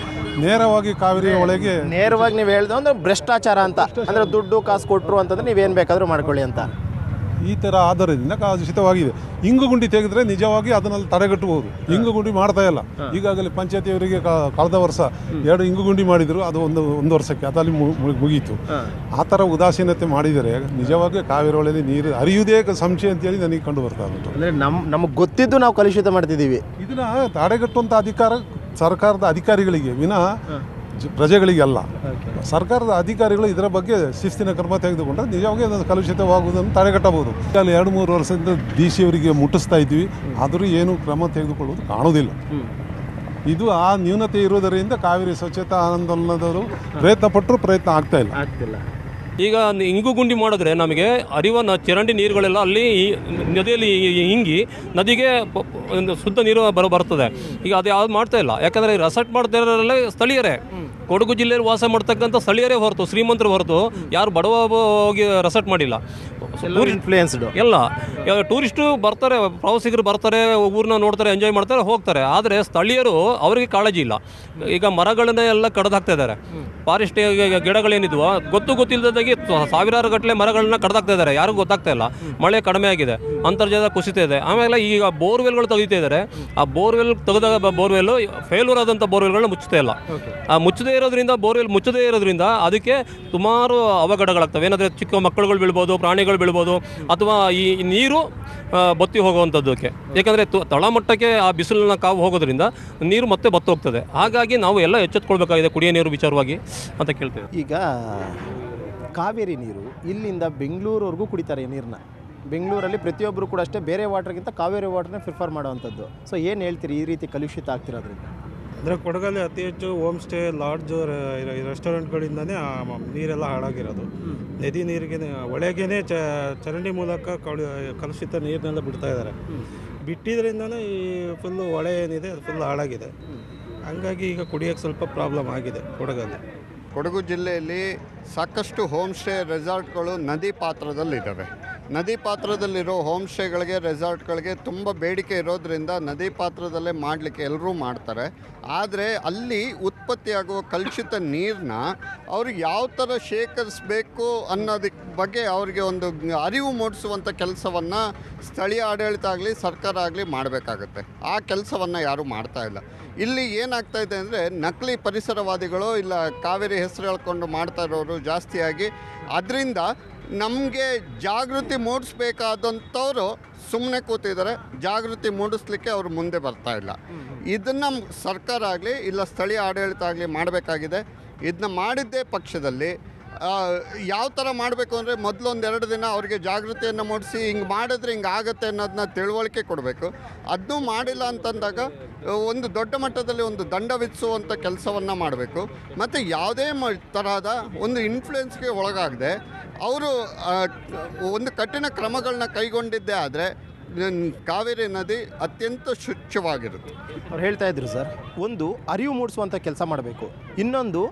ನೇರವಾಗಿ ಕಾವೇರಿ ಒಳಗೆ ನೇರವಾಗಿ ನೀವು ಹೇಳ್ದು ಅಂದರೆ ಭ್ರಷ್ಟಾಚಾರ ಅಂತ, ಅಂದರೆ ದುಡ್ಡು ಕಾಸು ಕೊಟ್ಟರು ಅಂತಂದರೆ ನೀವೇನು ಬೇಕಾದರೂ ಮಾಡ್ಕೊಳ್ಳಿ ಅಂತ. ಈ ಥರ ಆಧಾರದಿಂದ ಕಲುಷಿತವಾಗಿದೆ. ಇಂಗುಗುಂಡಿ ತೆಗೆದ್ರೆ ನಿಜವಾಗಿ ಅದನ್ನಲ್ಲಿ ತಡೆಗಟ್ಟಬಹುದು. ಇಂಗುಗುಂಡಿ ಮಾಡ್ತಾ ಇಲ್ಲ. ಈಗಾಗಲೇ ಪಂಚಾಯತಿಯವರಿಗೆ ಕಳೆದ ವರ್ಷ 2 ಇಂಗುಗುಂಡಿ ಮಾಡಿದರು, ಅದು ಒಂದು ವರ್ಷಕ್ಕೆ ಅದಲ್ಲಿ ಮುಗೀತು. ಆ ಥರ ಉದಾಸೀನತೆ ಮಾಡಿದರೆ ನಿಜವಾಗಿ ಕಾವೇರಿ ಒಳಗೆ ನೀರು ಹರಿಯುವುದೇ ಸಂಶಯ ಅಂತೇಳಿ ನನಗೆ ಕಂಡು ಬರ್ತಾ ಉಂಟು. ಅಂದರೆ ನಮಗೆ ಗೊತ್ತಿದ್ದು ನಾವು ಕಲುಷಿತ ಮಾಡ್ತಿದ್ದೀವಿ. ಇದನ್ನು ತಡೆಗಟ್ಟುವಂಥ ಅಧಿಕಾರ ಸರ್ಕಾರದ ಅಧಿಕಾರಿಗಳಿಗೆ ವಿನಃ ಪ್ರಜೆಗಳಿಗೆಲ್ಲ. ಸರ್ಕಾರದ ಅಧಿಕಾರಿಗಳು ಇದರ ಬಗ್ಗೆ ಶಿಸ್ತಿನ ಕ್ರಮ ತೆಗೆದುಕೊಂಡ್ರೆ ನಿಜವಾಗಿ ಅದನ್ನು ಕಲುಷಿತವಾಗುವುದನ್ನು ತಡೆಗಟ್ಟಬಹುದು. ಅಲ್ಲಿ 2-3 ವರ್ಷದಿಂದ ಡಿ.ಸಿ ಅವರಿಗೆ ಮುಟ್ಟಿಸ್ತಾ ಇದ್ವಿ, ಆದರೂ ಏನು ಕ್ರಮ ತೆಗೆದುಕೊಳ್ಳುವುದು ಕಾಣುವುದಿಲ್ಲ. ಇದು ಆ ನ್ಯೂನತೆ ಇರುವುದರಿಂದ ಕಾವೇರಿ ಸ್ವಚ್ಛತಾ ಆಂದೋಲನದವರು ಪ್ರಯತ್ನ ಆಗ್ತಾ ಇಲ್ಲ. ಈಗ ಇಂಗುಗುಂಡಿ ಮಾಡಿದ್ರೆ ನಮಗೆ ಹರಿಯುವ ಚರಂಡಿ ನೀರುಗಳೆಲ್ಲ ಅಲ್ಲಿ ನದಿಯಲ್ಲಿ ಹಿಂಗಿ ನದಿಗೆ ಶುದ್ಧ ನೀರು ಬರ್ತದೆ. ಈಗ ಅದು ಯಾವ್ದು ಮಾಡ್ತಾ ಇಲ್ಲ. ಯಾಕಂದರೆ ರೆಸಾರ್ಟ್ ಮಾಡ್ತಾ ಇರೋರಲ್ಲೇ ಸ್ಥಳೀಯರೇ, ಕೊಡಗು ಜಿಲ್ಲೆಯಲ್ಲಿ ವಾಸ ಮಾಡ್ತಕ್ಕಂಥ ಸ್ಥಳೀಯರೇ ಹೊರತು, ಶ್ರೀಮಂತರು ಹೊರತು ಯಾರು ಬಡವ ಹೋಗಿ ರೆಸಾರ್ಟ್ ಮಾಡಿಲ್ಲ. ಇನ್ಫ್ಲೂಯೆನ್ಸ್ಡ್ ಎಲ್ಲ ಟೂರಿಸ್ಟು ಬರ್ತಾರೆ, ಪ್ರವಾಸಿಗರು ಬರ್ತಾರೆ, ಊರನ್ನ ನೋಡ್ತಾರೆ, ಎಂಜಾಯ್ ಮಾಡ್ತಾರೆ, ಹೋಗ್ತಾರೆ. ಆದರೆ ಸ್ಥಳೀಯರು ಅವರಿಗೆ ಕಾಳಜಿ ಇಲ್ಲ. ಈಗ ಮರಗಳನ್ನ ಎಲ್ಲ ಕಡ್ದು ಹಾಕ್ತಾ ಇದ್ದಾರೆ. ಫಾರೆಸ್ಟ್ ಗಿಡಗಳೇನಿದ್ವು ಗೊತ್ತಿಲ್ಲದಾಗಿ ಸಾವಿರಾರು ಗಟ್ಟಲೆ ಮರಗಳನ್ನ ಕಡ್ದಾಕ್ತಾ ಇದ್ದಾರೆ. ಯಾರಿಗೂ ಗೊತ್ತಾಗ್ತಾ ಇಲ್ಲ. ಮಳೆ ಕಡಿಮೆ ಆಗಿದೆ, ಅಂತರ್ಜಲ ಕುಸಿತ ಇದೆ. ಆಮೇಲೆ ಈಗ ಬೋರ್ವೆಲ್ಗಳು ತೆಗಿತಾ ಇದ್ದಾರೆ. ಆ ಬೋರ್ವೆಲ್ ತೆಗೆದಾಗ ಬೋರ್ವೆಲ್ ಫೇಲ್ಯೂರ್ ಆದಂಥ ಬೋರ್ವೆಲ್ಗಳನ್ನ ಮುಚ್ಚುತ್ತಾ ಇಲ್ಲ. ಆ ಬೋರ್ವೆಲ್ ಮುಚ್ಚದೇ ಇರೋದ್ರಿಂದ ಅದಕ್ಕೆ ಸುಮಾರು ಅವಘಡಗಳಾಗ್ತವೆ. ಏನಂದರೆ ಚಿಕ್ಕ ಮಕ್ಕಳುಗಳು ಬೀಳ್ಬೋದು, ಪ್ರಾಣಿಗಳು ಬೀಳ್ಬೋದು, ಅಥವಾ ಈ ನೀರು ಬತ್ತಿ ಹೋಗುವಂಥದ್ದಕ್ಕೆ. ಯಾಕಂದರೆ ತಳಮಟ್ಟಕ್ಕೆ ಆ ಬಿಸಿಲಿನ ಕಾವು ಹೋಗೋದ್ರಿಂದ ನೀರು ಮತ್ತೆ ಬತ್ತು ಹೋಗ್ತದೆ. ಹಾಗಾಗಿ ನಾವು ಎಲ್ಲ ಎಚ್ಚೆತ್ಕೊಳ್ಬೇಕಾಗಿದೆ ಕುಡಿಯೋ ನೀರು ವಿಚಾರವಾಗಿ ಅಂತ ಕೇಳ್ತೇವೆ. ಈಗ ಕಾವೇರಿ ನೀರು ಇಲ್ಲಿಂದ ಬೆಂಗಳೂರವರೆಗೂ ಕುಡಿತಾರೆ ನೀರನ್ನ. ಬೆಂಗಳೂರಲ್ಲಿ ಪ್ರತಿಯೊಬ್ಬರು ಕೂಡ ಅಷ್ಟೇ ಬೇರೆ ವಾಟರ್ಗಿಂತ ಕಾವೇರಿ ವಾಟರ್ನೇ ಪ್ರಿಫರ್ ಮಾಡುವಂಥದ್ದು. ಸೊ ಏನು ಹೇಳ್ತೀರಿ ಈ ರೀತಿ ಕಲುಷಿತ ಆಗ್ತಿರೋದ್ರಿಂದ? ಅಂದರೆ ಕೊಡಗಲ್ಲಿ ಅತಿ ಹೆಚ್ಚು ಹೋಮ್ ಸ್ಟೇ, ಲಾಡ್ಜು, ರೆಸ್ಟೋರೆಂಟ್ಗಳಿಂದನೇ ನೀರೆಲ್ಲ ಹಾಳಾಗಿರೋದು. ನದಿ ನೀರಿಗೆ ಒಳಗೇನೆ ಚರಂಡಿ ಮೂಲಕ ಕಲುಷಿತ ನೀರನ್ನೆಲ್ಲ ಬಿಡ್ತಾ ಇದ್ದಾರೆ. ಬಿಟ್ಟಿದ್ರಿಂದನೇ ಈ ಫುಲ್ಲು ಹೊಳೆ ಏನಿದೆ ಅದು ಫುಲ್ ಹಾಳಾಗಿದೆ. ಹಂಗಾಗಿ ಈಗ ಕುಡಿಯೋಕ್ಕೆ ಸ್ವಲ್ಪ ಪ್ರಾಬ್ಲಮ್ ಆಗಿದೆ ಕೊಡಗಲ್ಲಿ. ಕೊಡಗು ಜಿಲ್ಲೆಯಲ್ಲಿ ಸಾಕಷ್ಟು ಹೋಮ್ ಸ್ಟೇ, ರೆಸಾರ್ಟ್ಗಳು ನದಿ ಪಾತ್ರದಲ್ಲಿದ್ದಾವೆ. ನದಿ ಪಾತ್ರದಲ್ಲಿರೋ ಹೋಮ್ ಸ್ಟೇಗಳಿಗೆ, ರೆಸಾರ್ಟ್ಗಳಿಗೆ ತುಂಬ ಬೇಡಿಕೆ ಇರೋದರಿಂದ ನದಿ ಪಾತ್ರದಲ್ಲೇ ಮಾಡಲಿಕ್ಕೆ ಎಲ್ಲರೂ ಮಾಡ್ತಾರೆ. ಆದರೆ ಅಲ್ಲಿ ಉತ್ಪತ್ತಿಯಾಗುವ ಕಲುಷಿತ ನೀರನ್ನ ಅವ್ರಿಗೆ ಯಾವ ಥರ ಶೇಖರಿಸಬೇಕು ಅನ್ನೋದಕ್ಕೆ ಬಗ್ಗೆ ಅವರಿಗೆ ಒಂದು ಅರಿವು ಮೂಡಿಸುವಂಥ ಕೆಲಸವನ್ನು ಸ್ಥಳೀಯ ಆಡಳಿತ ಆಗಲಿ ಸರ್ಕಾರ ಆಗಲಿ ಮಾಡಬೇಕಾಗತ್ತೆ. ಆ ಕೆಲಸವನ್ನು ಯಾರೂ ಮಾಡ್ತಾಯಿಲ್ಲ. ಇಲ್ಲಿ ಏನಾಗ್ತಾ ಇದೆ ಅಂದರೆ ನಕಲಿ ಪರಿಸರವಾದಿಗಳು ಇಲ್ಲ ಕಾವೇರಿ ಹೆಸರು ಹೇಳ್ಕೊಂಡು ಮಾಡ್ತಾ ಇರೋರು ಜಾಸ್ತಿಯಾಗಿ, ಅದರಿಂದ ನಮಗೆ ಜಾಗೃತಿ ಮೂಡಿಸ್ಬೇಕಾದಂಥವ್ರು ಸುಮ್ಮನೆ ಕೂತಿದ್ದಾರೆ. ಜಾಗೃತಿ ಮೂಡಿಸ್ಲಿಕ್ಕೆ ಅವರು ಮುಂದೆ ಬರ್ತಾ ಇಲ್ಲ. ಇದನ್ನು ಸರ್ಕಾರ ಆಗಲಿ ಇಲ್ಲ ಸ್ಥಳೀಯ ಆಡಳಿತ ಆಗಲಿ ಮಾಡಬೇಕಾಗಿದೆ. ಇದನ್ನ ಮಾಡಿದ್ದೇ ಪಕ್ಷದಲ್ಲಿ ಯಾವ ಥರ ಮಾಡಬೇಕು ಅಂದರೆ ಮೊದಲು 1-2 ದಿನ ಅವರಿಗೆ ಜಾಗೃತಿಯನ್ನು ಮೂಡಿಸಿ ಹಿಂಗೆ ಮಾಡಿದ್ರೆ ಹಿಂಗೆ ಆಗುತ್ತೆ ಅನ್ನೋದನ್ನ ತಿಳುವಳಿಕೆ ಕೊಡಬೇಕು. ಅದನ್ನೂ ಮಾಡಿಲ್ಲ ಅಂತಂದಾಗ ಒಂದು ದೊಡ್ಡ ಮಟ್ಟದಲ್ಲಿ ಒಂದು ದಂಡ ವಿಧಿಸುವಂಥ ಕೆಲಸವನ್ನು ಮಾಡಬೇಕು. ಮತ್ತು ಯಾವುದೇ ತರಹದ ಒಂದು ಇನ್ಫ್ಲುಯೆನ್ಸ್ಗೆ ಒಳಗಾಗದೆ ಅವರು ಒಂದು ಕಠಿಣ ಕ್ರಮಗಳನ್ನ ಕೈಗೊಂಡಿದ್ದೇ ಆದರೆ ಕಾವೇರಿ ನದಿ ಅತ್ಯಂತ ಶುಚ್ಛವಾಗಿರುತ್ತೆ. ಅವ್ರು ಹೇಳ್ತಾ ಇದ್ರು ಸರ್, ಒಂದು ಅರಿವು ಮೂಡಿಸುವಂಥ ಕೆಲಸ ಮಾಡಬೇಕು, ಇನ್ನೊಂದು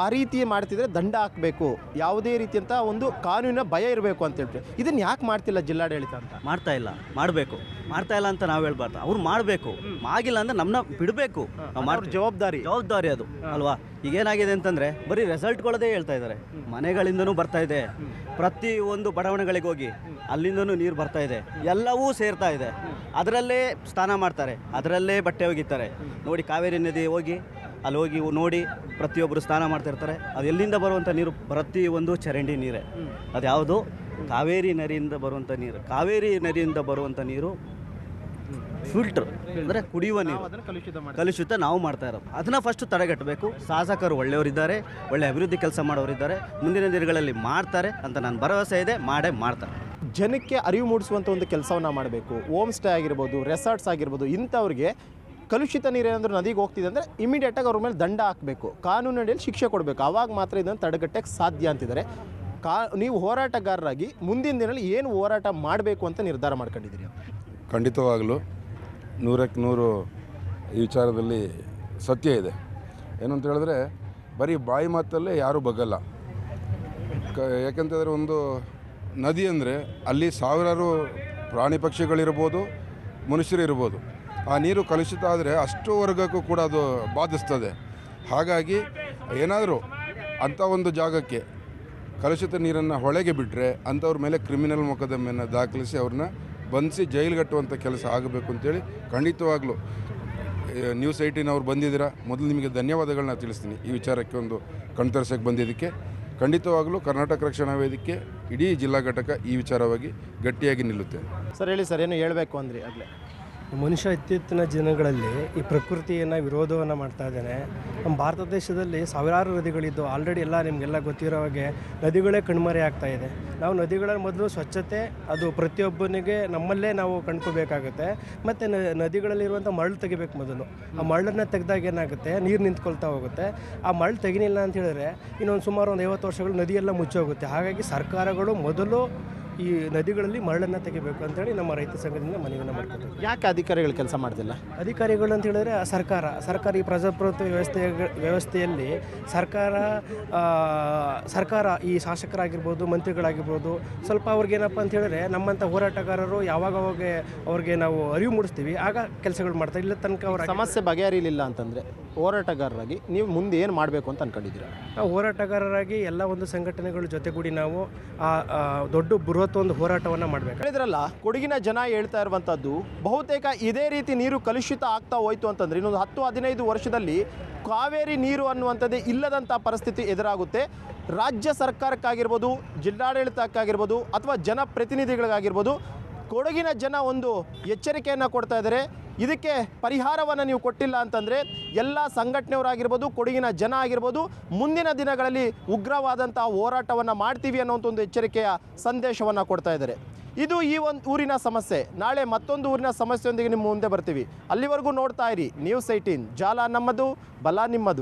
ಆ ರೀತಿ ಮಾಡ್ತಿದ್ರೆ ದಂಡ ಹಾಕಬೇಕು, ಯಾವುದೇ ರೀತಿಯಂಥ ಒಂದು ಕಾನೂನಿನ ಭಯ ಇರಬೇಕು ಅಂತ ಹೇಳ್ತೀವಿ. ಇದನ್ನು ಯಾಕೆ ಮಾಡ್ತಿಲ್ಲ ಜಿಲ್ಲಾಡಳಿತ ಅಂತ? ಮಾಡ್ತಾ ಇಲ್ಲ, ಮಾಡಬೇಕು. ಮಾಡ್ತಾ ಇಲ್ಲ ಅಂತ ನಾವು ಹೇಳ್ಬಾರ್ದು, ಅವ್ರು ಮಾಡಬೇಕು. ಆಗಿಲ್ಲ ಅಂದರೆ ನಮ್ಮನ್ನ ಬಿಡಬೇಕು. ನಾವು ಮಾಡಿ ಜವಾಬ್ದಾರಿ ಅದು ಅಲ್ವಾ. ಈಗೇನಾಗಿದೆ ಅಂತಂದರೆ ಬರೀ ರೆಸಲ್ಟ್ಗಳದೇ ಹೇಳ್ತಾ ಇದ್ದಾರೆ. ಮನೆಗಳಿಂದನೂ ಬರ್ತಾ ಇದೆ, ಪ್ರತಿ ಒಂದು ಬಡಾವಣೆಗಳಿಗೆ ಹೋಗಿ ಅಲ್ಲಿಂದನೂ ನೀರು ಬರ್ತಾ ಇದೆ, ಎಲ್ಲವೂ ಸೇರ್ತಾ ಇದೆ. ಅದರಲ್ಲೇ ಸ್ನಾನ ಮಾಡ್ತಾರೆ, ಅದರಲ್ಲೇ ಬಟ್ಟೆ ಒಗಿತಾರೆ. ನೋಡಿ ಕಾವೇರಿ ನದಿ ಹೋಗಿ ಅಲ್ಲಿ ಹೋಗಿ ನೋಡಿ ಪ್ರತಿಯೊಬ್ಬರು ಸ್ನಾನ ಮಾಡ್ತಿರ್ತಾರೆ. ಅದು ಎಲ್ಲಿಂದ ಬರುವಂಥ ನೀರು? ಪ್ರತಿ ಒಂದು ಚರಂಡಿ ನೀರೇ. ಅದು ಯಾವುದು? ಕಾವೇರಿ ನದಿಯಿಂದ ಬರುವಂಥ ನೀರು. ಕಾವೇರಿ ನದಿಯಿಂದ ಬರುವಂಥ ನೀರು ಫಿಲ್ಟ್ರ್ ಅಂದರೆ ಕುಡಿಯುವ ನೀರು ಕಲುಷಿತ ನಾವು ಮಾಡ್ತಾ ಇರೋದು. ಅದನ್ನು ಫಸ್ಟು ತಡೆಗಟ್ಟಬೇಕು. ಶಾಸಕರು ಒಳ್ಳೆಯವರಿದ್ದಾರೆ, ಒಳ್ಳೆ ಅಭಿವೃದ್ಧಿ ಕೆಲಸ ಮಾಡೋರಿದ್ದಾರೆ, ಮುಂದಿನ ದಿನಗಳಲ್ಲಿ ಮಾಡ್ತಾರೆ ಅಂತ ನನ್ನ ಭರವಸೆ ಇದೆ. ಮಾಡ್ತಾರೆ. ಜನಕ್ಕೆ ಅರಿವು ಮೂಡಿಸುವಂಥ ಒಂದು ಕೆಲಸವನ್ನು ಮಾಡಬೇಕು. ಹೋಮ್ ಸ್ಟೇ ಆಗಿರ್ಬೋದು, ರೆಸಾರ್ಟ್ಸ್ ಆಗಿರ್ಬೋದು, ಇಂಥವ್ರಿಗೆ ಕಲುಷಿತ ನೀರೇನಾದರೂ ನದಿಗೆ ಹೋಗ್ತಿದೆ ಅಂದರೆ ಇಮಿಡಿಯೇಟಾಗಿ ಅವ್ರ ಮೇಲೆ ದಂಡ ಹಾಕಬೇಕು, ಕಾನೂನಿನಲ್ಲಿ ಶಿಕ್ಷೆ ಕೊಡಬೇಕು. ಆವಾಗ ಮಾತ್ರ ಇದನ್ನು ತಡೆಗಟ್ಟಕ್ಕೆ ಸಾಧ್ಯ ಅಂತಿದ್ದಾರೆ. ನೀವು ಹೋರಾಟಗಾರರಾಗಿ ಮುಂದಿನ ದಿನದಲ್ಲಿ ಏನು ಹೋರಾಟ ಮಾಡಬೇಕು ಅಂತ ನಿರ್ಧಾರ ಮಾಡ್ಕೊಂಡಿದ್ದೀರಿ? ಖಂಡಿತವಾಗಲೂ 100% ಈ ವಿಚಾರದಲ್ಲಿ ಸತ್ಯ ಇದೆ. ಏನು ಅಂತ ಹೇಳಿದ್ರೆ ಬರೀ ಬಾಯಿ ಮಾತಲ್ಲೇ ಯಾರೂ ಬಗ್ಗಲ್ಲ. ಯಾಕೆಂತಂದರೆ ಒಂದು ನದಿ ಅಂದರೆ ಅಲ್ಲಿ ಸಾವಿರಾರು ಪ್ರಾಣಿ ಪಕ್ಷಿಗಳಿರ್ಬೋದು, ಮನುಷ್ಯರಿರ್ಬೋದು. ಆ ನೀರು ಕಲುಷಿತ ಆದರೆ ಅಷ್ಟು ವರ್ಗಕ್ಕೂ ಕೂಡ ಅದು ಬಾಧಿಸ್ತದೆ. ಹಾಗಾಗಿ ಏನಾದರೂ ಅಂಥ ಒಂದು ಜಾಗಕ್ಕೆ ಕಲುಷಿತ ನೀರನ್ನು ಹೊಳೆಗೆ ಬಿಟ್ಟರೆ ಅಂಥವ್ರ ಮೇಲೆ ಕ್ರಿಮಿನಲ್ ಮೊಕದ್ದಮೆಯನ್ನು ದಾಖಲಿಸಿ ಅವ್ರನ್ನ ಬಂಧಿಸಿ ಜೈಲಿಗಟ್ಟುವಂಥ ಕೆಲಸ ಆಗಬೇಕು ಅಂತೇಳಿ ಖಂಡಿತವಾಗ್ಲೂ ನ್ಯೂಸ್ 18 ಅವ್ರು ಬಂದಿದ್ದೀರಾ. ಮೊದಲು ನಿಮಗೆ ಧನ್ಯವಾದಗಳನ್ನ ತಿಳಿಸ್ತೀನಿ. ಈ ವಿಚಾರಕ್ಕೆ ಒಂದು ಕಣ್ತರಿಸೋಕ್ಕೆ ಬಂದಿದ್ದಕ್ಕೆ ಖಂಡಿತವಾಗಲೂ ಕರ್ನಾಟಕ ರಕ್ಷಣಾ ವೇದಿಕೆ ಇಡೀ ಜಿಲ್ಲಾ ಘಟಕ ಈ ವಿಚಾರವಾಗಿ ಗಟ್ಟಿಯಾಗಿ ನಿಲ್ಲುತ್ತೆ. ಸರ್ ಹೇಳಿ ಸರ್, ಏನು ಹೇಳಬೇಕು ಅಂದ್ರಿ ಆಗಲೇ? ಮನುಷ್ಯ ಇತ್ತೀಚಿನ ದಿನಗಳಲ್ಲಿ ಈ ಪ್ರಕೃತಿಯನ್ನು ವಿರೋಧವನ್ನು ಮಾಡ್ತಾ ಇದ್ದಾನೆ. ನಮ್ಮ ಭಾರತ ದೇಶದಲ್ಲಿ ಸಾವಿರಾರು ನದಿಗಳಿದ್ದು ಆಲ್ರೆಡಿ ಎಲ್ಲ ನಿಮಗೆಲ್ಲ ಗೊತ್ತಿರೋ ಹಾಗೆ ನದಿಗಳೇ ಕಣ್ಮರೆ ಆಗ್ತಾ ಇದೆ. ನಾವು ನದಿಗಳ ಮೊದಲು ಸ್ವಚ್ಛತೆ ಅದು ಪ್ರತಿಯೊಬ್ಬನಿಗೆ ನಮ್ಮಲ್ಲೇ ನಾವು ಕಂಡ್ಕೋಬೇಕಾಗುತ್ತೆ. ಮತ್ತು ನದಿಗಳಲ್ಲಿರುವಂಥ ಮರಳು ತೆಗಿಬೇಕು ಮೊದಲು. ಆ ಮರಳನ್ನು ತೆಗೆದಾಗ ಏನಾಗುತ್ತೆ, ನೀರು ನಿಂತ್ಕೊಳ್ತಾ ಹೋಗುತ್ತೆ. ಆ ಮರಳು ತೆಗಿನಿಲ್ಲ ಅಂತ ಹೇಳಿದ್ರೆ ಇನ್ನೊಂದು ಸುಮಾರು ಒಂದು 50 ವರ್ಷಗಳು ನದಿಯೆಲ್ಲ ಮುಚ್ಚೋಗುತ್ತೆ. ಹಾಗಾಗಿ ಸರ್ಕಾರಗಳು ಮೊದಲು ಈ ನದಿಗಳಲ್ಲಿ ಮರಳನ್ನು ತೆಗಿಬೇಕು ಅಂತೇಳಿ ನಮ್ಮ ರೈತ ಸಂಘದಿಂದ ಮನವಿಯನ್ನು ಮಾಡ್ತೀವಿ. ಯಾಕೆ ಅಧಿಕಾರಿಗಳು ಕೆಲಸ ಮಾಡ್ತಿಲ್ಲ? ಅಧಿಕಾರಿಗಳು ಅಂತ ಹೇಳಿದ್ರೆ ಸರ್ಕಾರ ಈ ಪ್ರಜಾಪ್ರಭುತ್ವ ವ್ಯವಸ್ಥೆಯಲ್ಲಿ ಸರ್ಕಾರ ಈ ಶಾಸಕರಾಗಿರ್ಬೋದು, ಮಂತ್ರಿಗಳಾಗಿರ್ಬೋದು, ಸ್ವಲ್ಪ ಅವ್ರಿಗೇನಪ್ಪ ಅಂತ ಹೇಳಿದ್ರೆ ನಮ್ಮಂಥ ಹೋರಾಟಗಾರರು ಯಾವಾಗವಾಗ ಅವ್ರಿಗೆ ನಾವು ಅರಿವು ಮೂಡಿಸ್ತೀವಿ, ಆಗ ಕೆಲಸಗಳು ಮಾಡ್ತಾರೆ. ಇಲ್ಲ ತನಕ ಅವರ ಸಮಸ್ಯೆ ಬಗೆಹರಿಲಿಲ್ಲ ಅಂತಂದರೆ ಹೋರಾಟಗಾರರಾಗಿ ನೀವು ಮುಂದೆ ಏನು ಮಾಡಬೇಕು ಅಂತ ಅಂದ್ಕೊಂಡಿದ್ದೀರಾ? ನಾವು ಹೋರಾಟಗಾರರಾಗಿ ಎಲ್ಲ ಒಂದು ಸಂಘಟನೆಗಳ ಜೊತೆಗೂಡಿ ನಾವು ದೊಡ್ಡ ಬೃಹತ್ ಒಂದು ಹೋರಾಟವನ್ನು ಮಾಡಬೇಕು. ಹೇಳಿದ್ರಲ್ಲ, ಕೊಡಗಿನ ಜನ ಹೇಳ್ತಾ ಇರುವಂಥದ್ದು ಬಹುತೇಕ ಇದೇ ರೀತಿ ನೀರು ಕಲುಷಿತ ಆಗ್ತಾ ಹೋಯ್ತು ಅಂತಂದರೆ ಇನ್ನೊಂದು 10-15 ವರ್ಷದಲ್ಲಿ ಕಾವೇರಿ ನೀರು ಅನ್ನುವಂಥದ್ದೇ ಇಲ್ಲದಂಥ ಪರಿಸ್ಥಿತಿ ಎದುರಾಗುತ್ತೆ. ರಾಜ್ಯ ಸರ್ಕಾರಕ್ಕಾಗಿರ್ಬೋದು, ಜಿಲ್ಲಾಡಳಿತಕ್ಕಾಗಿರ್ಬೋದು, ಅಥವಾ ಜನಪ್ರತಿನಿಧಿಗಳಿಗಾಗಿರ್ಬೋದು, ಕೊಡಗಿನ ಜನ ಒಂದು ಎಚ್ಚರಿಕೆಯನ್ನು ಕೊಡ್ತಾ ಇದ್ದಾರೆ. ಇದಕ್ಕೆ ಪರಿಹಾರವನ್ನು ನೀವು ಕೊಟ್ಟಿಲ್ಲ ಅಂತಂದರೆ ಎಲ್ಲ ಸಂಘಟನೆಯವರಾಗಿರ್ಬೋದು, ಕೊಡಗಿನ ಜನ ಆಗಿರ್ಬೋದು, ಮುಂದಿನ ದಿನಗಳಲ್ಲಿ ಉಗ್ರವಾದಂಥ ಹೋರಾಟವನ್ನು ಮಾಡ್ತೀವಿ ಅನ್ನೋಂಥ ಒಂದು ಎಚ್ಚರಿಕೆಯ ಸಂದೇಶವನ್ನು ಕೊಡ್ತಾ ಇದ್ದಾರೆ. ಇದು ಈ ಒಂದು ಊರಿನ ಸಮಸ್ಯೆ. ನಾಳೆ ಮತ್ತೊಂದು ಊರಿನ ಸಮಸ್ಯೆಯೊಂದಿಗೆ ನಿಮ್ಮ ಮುಂದೆ ಬರ್ತೀವಿ. ಅಲ್ಲಿವರೆಗೂ ನೋಡ್ತಾ ಇರಿ ನ್ಯೂಸ್ 18. ಜಾಲ ನಮ್ಮದು, ಬಲ ನಿಮ್ಮದು.